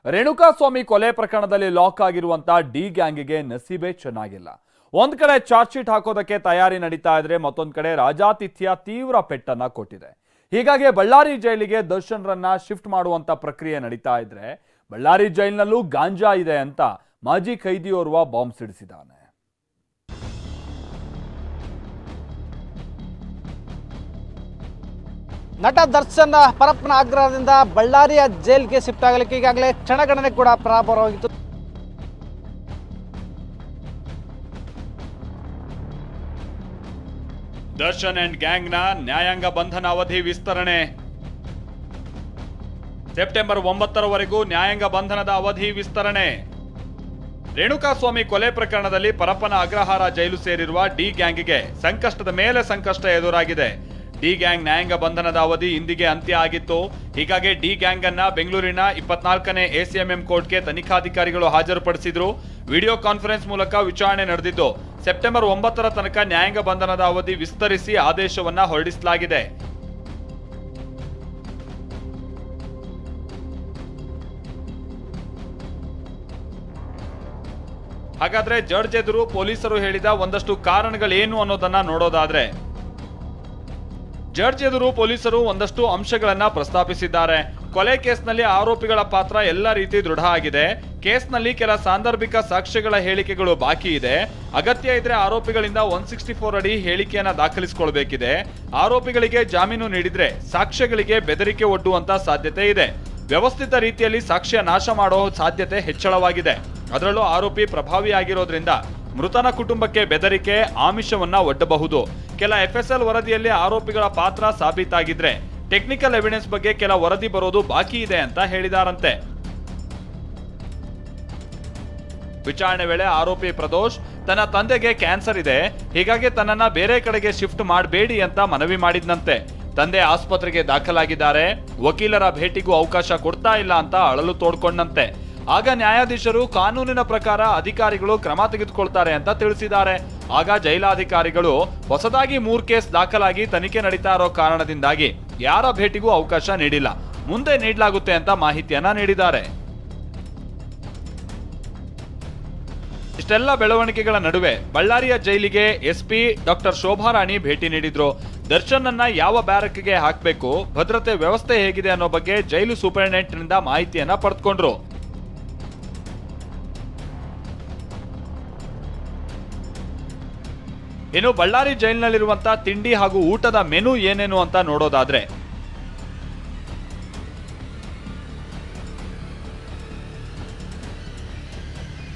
ರೇಣುಕಾಸ್ವಾಮಿ ಕೊಲೆ ಪ್ರಕರಣದಲ್ಲಿ ಲಾಕ್ ಆಗಿರುವಂತ ಡಿ ಗ್ಯಾಂಗ್ಗೆ ನಸೀಬೆ ಚೆನ್ನಾಗಿಲ್ಲ. ಒಂದ್ ಕಡೆ ಚಾರ್ಜ್ ಶೀಟ್ ಹಾಕೋದಕ್ಕೆ ತಯಾರಿ ನಡೀತಾ ಇದ್ರೆ ಮತ್ತೊಂದ್ ಕಡೆ ರಾಜಾತಿಥ್ಯ ತೀವ್ರ ಪೆಟ್ಟನ್ನ ಕೊಟ್ಟಿದೆ. ಹೀಗಾಗಿ ಬಳ್ಳಾರಿ ಜೈಲಿಗೆ ದರ್ಶನ್ ರನ್ನ ಶಿಫ್ಟ್ ಮಾಡುವಂತ ಪ್ರಕ್ರಿಯೆ ನಡೀತಾ ಇದ್ರೆ ಬಳ್ಳಾರಿ ಜೈಲಿನಲ್ಲೂ ಗಾಂಜಾ ಇದೆ ಅಂತ ಮಾಜಿ ಖೈದಿಯೋರ್ವ ಬಾಂಬ್ ಸಿಡಿಸಿದ್ದಾನೆ. ನಟ ದರ್ಶನ್ ಪರಪ್ಪನ ಆಗ್ರಹದಿಂದ ಬಳ್ಳಾರಿಯ ಜೈಲ್ಗೆ ಶಿಫ್ಟ್ ಆಗಲಿಕ್ಕೆ ಈಗಾಗಲೇ ಕ್ಷಣಗಣನೆ ಕೂಡ ಪ್ರಾರಂಭವಾಗಿತ್ತು. ದರ್ಶನ್ ಅಂಡ್ ಗ್ಯಾಂಗ್ನ ನ್ಯಾಯಾಂಗ ಬಂಧನ ಅವಧಿ ವಿಸ್ತರಣೆ. ಸೆಪ್ಟೆಂಬರ್ 9ರವರೆಗೂ ನ್ಯಾಯಾಂಗ ಬಂಧನದ ಅವಧಿ ವಿಸ್ತರಣೆ. ರೇಣುಕಾಸ್ವಾಮಿ ಕೊಲೆ ಪ್ರಕರಣದಲ್ಲಿ ಪರಪ್ಪನ ಅಗ್ರಹಾರ ಜೈಲು ಸೇರಿರುವ ಡಿ ಗ್ಯಾಂಗ್ಗೆ ಸಂಕಷ್ಟದ ಮೇಲೆ ಸಂಕಷ್ಟ ಎದುರಾಗಿದೆ. ಡಿ ಗ್ಯಾಂಗ್ ನ್ಯಾಯಾಂಗ ಬಂಧನದ ಅವಧಿ ಇಂದಿಗೆ ಅಂತ್ಯ ಆಗಿತ್ತು. ಹೀಗಾಗಿ ಡಿ ಗ್ಯಾಂಗ್ ಅನ್ನ ಬೆಂಗಳೂರಿನ 24ನೇ ACMM ಕೋರ್ಟ್ಗೆ ತನಿಖಾಧಿಕಾರಿಗಳು ಹಾಜರುಪಡಿಸಿದ್ರು. ವಿಡಿಯೋ ಕಾನ್ಫರೆನ್ಸ್ ಮೂಲಕ ವಿಚಾರಣೆ ನಡೆದಿದ್ದು ಸೆಪ್ಟೆಂಬರ್ 9ರ ತನಕ ನ್ಯಾಯಾಂಗ ಬಂಧನದ ಅವಧಿ ವಿಸ್ತರಿಸಿ ಆದೇಶವನ್ನ ಹೊರಡಿಸಲಾಗಿದೆ. ಹಾಗಾದ್ರೆ ಜಡ್ಜ್ ಎದುರು ಪೊಲೀಸರು ಹೇಳಿದ ಒಂದಷ್ಟು ಕಾರಣಗಳೇನು ಅನ್ನೋದನ್ನ ನೋಡೋದಾದ್ರೆ, ಜಡ್ಜ್ ಎದುರು ಪೊಲೀಸರು ಒಂದಷ್ಟು ಅಂಶಗಳನ್ನ ಪ್ರಸ್ತಾಪಿಸಿದ್ದಾರೆ. ಕೊಲೆ ಕೇಸ್ನಲ್ಲಿ ಆರೋಪಿಗಳ ಪಾತ್ರ ಎಲ್ಲ ರೀತಿ ದೃಢ ಆಗಿದೆ. ಕೇಸ್ನಲ್ಲಿ ಕೆಲ ಸಾಂದರ್ಭಿಕ ಸಾಕ್ಷ್ಯಗಳ ಹೇಳಿಕೆಗಳು ಬಾಕಿ ಇದೆ. ಅಗತ್ಯ ಇದ್ರೆ ಆರೋಪಿಗಳಿಂದ 164 ಅಡಿ ಹೇಳಿಕೆಯನ್ನ ದಾಖಲಿಸಿಕೊಳ್ಬೇಕಿದೆ. ಆರೋಪಿಗಳಿಗೆ ಜಾಮೀನು ನೀಡಿದ್ರೆ ಸಾಕ್ಷ್ಯಗಳಿಗೆ ಬೆದರಿಕೆ ಒಡ್ಡುವಂತ ಸಾಧ್ಯತೆ ಇದೆ. ವ್ಯವಸ್ಥಿತ ರೀತಿಯಲ್ಲಿ ಸಾಕ್ಷ್ಯ ನಾಶ ಮಾಡೋ ಸಾಧ್ಯತೆ ಹೆಚ್ಚಳವಾಗಿದೆ. ಅದರಲ್ಲೂ ಆರೋಪಿ ಪ್ರಭಾವಿಯಾಗಿರೋದ್ರಿಂದ ಮೃತನ ಕುಟುಂಬಕ್ಕೆ ಬೆದರಿಕೆ, ಆಮಿಷವನ್ನ ಒಡ್ಡಬಹುದು. ಕೆಲ FSL ವರದಿಯಲ್ಲಿ ಆರೋಪಿಗಳ ಪಾತ್ರ ಸಾಬೀತಾಗಿದ್ರೆ ಟೆಕ್ನಿಕಲ್ ಎವಿಡೆನ್ಸ್ ಬಗ್ಗೆ ಕೆಲ ವರದಿ ಬರೋದು ಬಾಕಿ ಇದೆ ಅಂತ ಹೇಳಿದಾರಂತೆ. ವಿಚಾರಣೆ ವೇಳೆ ಆರೋಪಿ ಪ್ರದೋಷ್ ತನ್ನ ತಂದೆಗೆ ಕ್ಯಾನ್ಸರ್ ಇದೆ, ಹೀಗಾಗಿ ತನ್ನನ್ನ ಬೇರೆ ಕಡೆಗೆ ಶಿಫ್ಟ್ ಮಾಡಬೇಡಿ ಅಂತ ಮನವಿ ಮಾಡಿದ್ನಂತೆ. ತಂದೆ ಆಸ್ಪತ್ರೆಗೆ ದಾಖಲಾಗಿದ್ದಾರೆ, ವಕೀಲರ ಭೇಟಿಗೂ ಅವಕಾಶ ಕೊಡ್ತಾ ಇಲ್ಲ ಅಂತ ಅಳಲು ತೋಡ್ಕೊಂಡಂತೆ. ಆಗ ನ್ಯಾಯಾಧೀಶರು ಕಾನೂನಿನ ಪ್ರಕಾರ ಅಧಿಕಾರಿಗಳು ಕ್ರಮ ತೆಗೆದುಕೊಳ್ತಾರೆ ಅಂತ ತಿಳಿಸಿದ್ದಾರೆ. ಆಗ ಜೈಲಾಧಿಕಾರಿಗಳು ಹೊಸದಾಗಿ 3 ಕೇಸ್ ದಾಖಲಾಗಿ ತನಿಖೆ ನಡೀತಾ ಇರೋ ಕಾರಣದಿಂದಾಗಿ ಯಾರ ಭೇಟಿಗೂ ಅವಕಾಶ ನೀಡಿಲ್ಲ, ಮುಂದೆ ನೀಡಲಾಗುತ್ತೆ ಅಂತ ಮಾಹಿತಿಯನ್ನ ನೀಡಿದ್ದಾರೆ. ಇಷ್ಟೆಲ್ಲ ಬೆಳವಣಿಗೆಗಳ ನಡುವೆ ಬಳ್ಳಾರಿಯ ಜೈಲಿಗೆ SP ಡಾಕ್ಟರ್ ಶೋಭಾ ರಾಣಿ ಭೇಟಿ ನೀಡಿದ್ರು. ದರ್ಶನ್ ಅನ್ನ ಯಾವ ಬ್ಯಾರಕ್ಗೆ ಹಾಕಬೇಕು, ಭದ್ರತೆ ವ್ಯವಸ್ಥೆ ಹೇಗಿದೆ ಅನ್ನೋ ಬಗ್ಗೆ ಜೈಲು ಸೂಪರಿಂಟೆಂಡೆಂಟ್ ನಿಂದ ಮಾಹಿತಿಯನ್ನ ಪಡೆದುಕೊಂಡ್ರು. ಇನ್ನು ಬಳ್ಳಾರಿ ಜೈಲಿನಲ್ಲಿರುವಂತಹ ತಿಂಡಿ ಹಾಗೂ ಊಟದ ಮೆನು ಏನೇನು ಅಂತ ನೋಡೋದಾದ್ರೆ,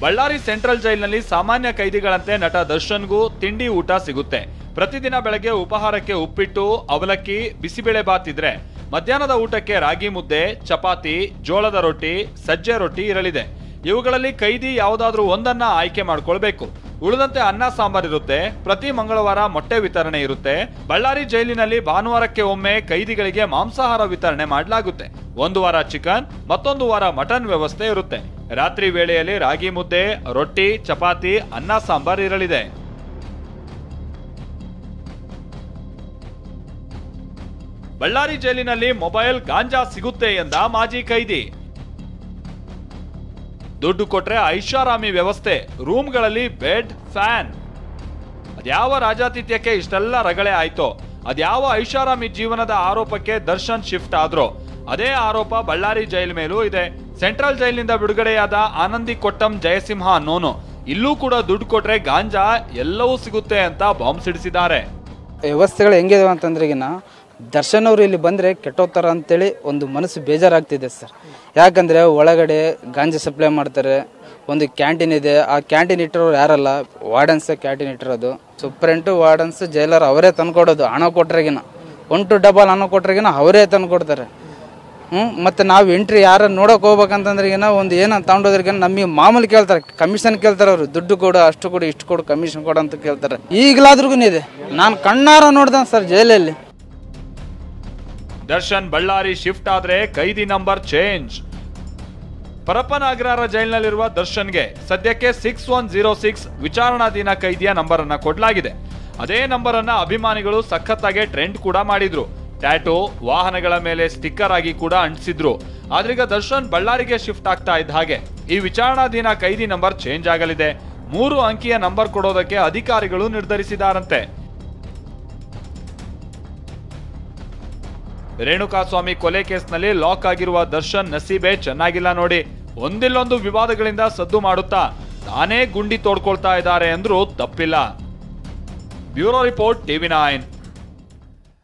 ಬಳ್ಳಾರಿ ಸೆಂಟ್ರಲ್ ಜೈಲಿನಲ್ಲಿ ಸಾಮಾನ್ಯ ಕೈದಿಗಳಂತೆ ನಟ ದರ್ಶನ್ಗೂ ತಿಂಡಿ ಊಟ ಸಿಗುತ್ತೆ. ಪ್ರತಿದಿನ ಬೆಳಗ್ಗೆ ಉಪಹಾರಕ್ಕೆ ಉಪ್ಪಿಟ್ಟು, ಅವಲಕ್ಕಿ, ಬಿಸಿಬೇಳೆ ಬಾತ್ ಇದ್ರೆ ಮಧ್ಯಾಹ್ನದ ಊಟಕ್ಕೆ ರಾಗಿ ಮುದ್ದೆ, ಚಪಾತಿ, ಜೋಳದ ರೊಟ್ಟಿ, ಸಜ್ಜೆ ರೊಟ್ಟಿ ಇರಲಿದೆ. ಇವುಗಳಲ್ಲಿ ಕೈದಿ ಯಾವುದಾದ್ರೂ ಒಂದನ್ನ ಆಯ್ಕೆ ಮಾಡ್ಕೊಳ್ಬೇಕು. ಉಳಿದಂತೆ ಅನ್ನ ಸಾಂಬಾರ್ ಇರುತ್ತೆ. ಪ್ರತಿ ಮಂಗಳವಾರ ಮೊಟ್ಟೆ ವಿತರಣೆ ಇರುತ್ತೆ. ಬಳ್ಳಾರಿ ಜೈಲಿನಲ್ಲಿ ಭಾನುವಾರಕ್ಕೆ ಒಮ್ಮೆ ಕೈದಿಗಳಿಗೆ ಮಾಂಸಾಹಾರ ವಿತರಣೆ ಮಾಡಲಾಗುತ್ತೆ. ಒಂದು ವಾರ ಚಿಕನ್, ಮತ್ತೊಂದು ವಾರ ಮಟನ್ ವ್ಯವಸ್ಥೆ ಇರುತ್ತೆ. ರಾತ್ರಿ ವೇಳೆಯಲ್ಲಿ ರಾಗಿ ಮುದ್ದೆ, ರೊಟ್ಟಿ, ಚಪಾತಿ, ಅನ್ನ ಸಾಂಬಾರ್ ಇರಲಿದೆ. ಬಳ್ಳಾರಿ ಜೈಲಿನಲ್ಲಿ ಮೊಬೈಲ್, ಗಾಂಜಾ ಸಿಗುತ್ತೆ ಎಂದ ಮಾಜಿ ಖೈದಿ. ದುಡ್ಡು ಕೊಟ್ರೆ ಐಷಾರಾಮಿ ವ್ಯವಸ್ಥೆ, ರೂಮ್ಗಳಲ್ಲಿ ಬೆಡ್, ಫ್ಯಾನ್. ಅದ್ಯಾವ ರಾಜಾತಿಥ್ಯಕ್ಕೆ ಇಷ್ಟೆಲ್ಲ ರಗಳೆ ಆಯ್ತೋ, ಅದ್ಯಾವ ಐಷಾರಾಮಿ ಜೀವನದ ಆರೋಪಕ್ಕೆ ದರ್ಶನ್ ಶಿಫ್ಟ್ ಆದ್ರೋ ಅದೇ ಆರೋಪ ಬಳ್ಳಾರಿ ಜೈಲ್ ಮೇಲೂ ಇದೆ. ಸೆಂಟ್ರಲ್ ಜೈಲಿನಿಂದ ಬಿಡುಗಡೆಯಾದ ಆನಂದಿ ಕೊಟ್ಟಂ ಜಯಸಿಂಹ ಅನ್ನೋನು ಇಲ್ಲೂ ಕೂಡ ದುಡ್ಡು ಕೊಟ್ರೆ ಗಾಂಜಾ ಎಲ್ಲವೂ ಸಿಗುತ್ತೆ ಅಂತ ಬಾಂಬ್ ಸಿಡಿಸಿದ್ದಾರೆ. ವ್ಯವಸ್ಥೆಗಳು ಹೆಂಗಿದಾವೆ ಅಂತಂದ್ರೆಗಿನ ದರ್ಶನ್ ಅವರು ಇಲ್ಲಿ ಬಂದರೆ ಕೆಟ್ಟೋಗ್ತಾರ ಅಂತೇಳಿ ಒಂದು ಮನಸ್ಸು ಬೇಜಾರಾಗ್ತಿದೆ ಸರ್. ಯಾಕಂದರೆ ಒಳಗಡೆ ಗಾಂಜಾ ಸಪ್ಲೈ ಮಾಡ್ತಾರೆ. ಒಂದು ಕ್ಯಾಂಟೀನ್ ಇದೆ, ಆ ಕ್ಯಾಂಟೀನ್ ಇಟ್ಟಿರೋರು ಯಾರಲ್ಲ, ವಾರ್ಡನ್ಸ್ ಕ್ಯಾಂಟೀನ್ ಇಟ್ಟಿರೋದು. ಸೂಪರೆಂಟು, ವಾರ್ಡನ್ಸ್, ಜೈಲರ್ ಅವರೇ ತಂದ್ಕೊಡೋದು. ಹಣ ಕೊಟ್ರೆಗಿನ 1 to 2 ಹಣ ಕೊಟ್ರೆಗಿನ ಅವರೇ ತಂದ್ಕೊಡ್ತಾರೆ. ಮತ್ತು ನಾವು ಎಂಟ್ರಿ ಯಾರು ನೋಡೋಕೆ ಹೋಗ್ಬೇಕಂತಂದ್ರೆಗಿನ ಒಂದು ಏನಂತ ತಗೊಂಡೋದ್ರಿಗಿನ ನಮಗೆ ಮಾಮೂಲಿ ಕೇಳ್ತಾರೆ, ಕಮಿಷನ್ ಕೇಳ್ತಾರೆ. ಅವರು ದುಡ್ಡು ಕೊಡು, ಅಷ್ಟು ಕೊಡು, ಇಷ್ಟು ಕೊಡು, ಕಮಿಷನ್ ಕೊಡು ಅಂತ ಕೇಳ್ತಾರೆ. ಈಗಲಾದ್ರೂ ಇದೆ, ನಾನು ಕಣ್ಣಾರ ನೋಡ್ದೆ ಸರ್ ಜೈಲಲ್ಲಿ. ದರ್ಶನ್ ಬಳ್ಳಾರಿ ಶಿಫ್ಟ್ ಆದ್ರೆ ಕೈದಿ ನಂಬರ್ ಚೇಂಜ್. ಪರಪ್ಪನ ಅಗ್ರಹಾರ ಜೈಲಿನಲ್ಲಿರುವ ದರ್ಶನ್ಗೆ ಸದ್ಯಕ್ಕೆ 6106 ವಿಚಾರಣಾಧೀನ ಕೈದಿಯ ನಂಬರ್ ಅನ್ನ ಕೊಡಲಾಗಿದೆ. ಅದೇ ನಂಬರ್ ಅನ್ನ ಅಭಿಮಾನಿಗಳು ಸಖತ್ತಾಗಿ ಟ್ರೆಂಡ್ ಕೂಡ ಮಾಡಿದ್ರು. ಟ್ಯಾಟೋ, ವಾಹನಗಳ ಮೇಲೆ ಸ್ಟಿಕ್ಕರ್ ಆಗಿ ಕೂಡ ಅಂಟಿಸಿದ್ರು. ಆದ್ರೀಗ ದರ್ಶನ್ ಬಳ್ಳಾರಿಗೆ ಶಿಫ್ಟ್ ಆಗ್ತಾ ಇದ್ದ ಹಾಗೆ ಈ ವಿಚಾರಣಾಧೀನ ಕೈದಿ ನಂಬರ್ ಚೇಂಜ್ ಆಗಲಿದೆ. 3 ಅಂಕಿಯ ನಂಬರ್ ಕೊಡೋದಕ್ಕೆ ಅಧಿಕಾರಿಗಳು ನಿರ್ಧರಿಸಿದಾರಂತೆ. ರೇಣುಕಾಸ್ವಾಮಿ ಕೊಲೆ ಕೇಸ್ನಲ್ಲಿ ಲಾಕ್ ಆಗಿರುವ ದರ್ಶನ್ ನಸೀಬೆ ಚೆನ್ನಾಗಿಲ್ಲ ನೋಡಿ. ಒಂದಿಲ್ಲೊಂದು ವಿವಾದಗಳಿಂದ ಸದ್ದು ಮಾಡುತ್ತಾ ತಾನೇ ಗುಂಡಿ ತೋಡ್ಕೊಳ್ತಾ ಇದ್ದಾರೆ ಅಂದ್ರೂ ತಪ್ಪಿಲ್ಲ. Bureau report, TV9.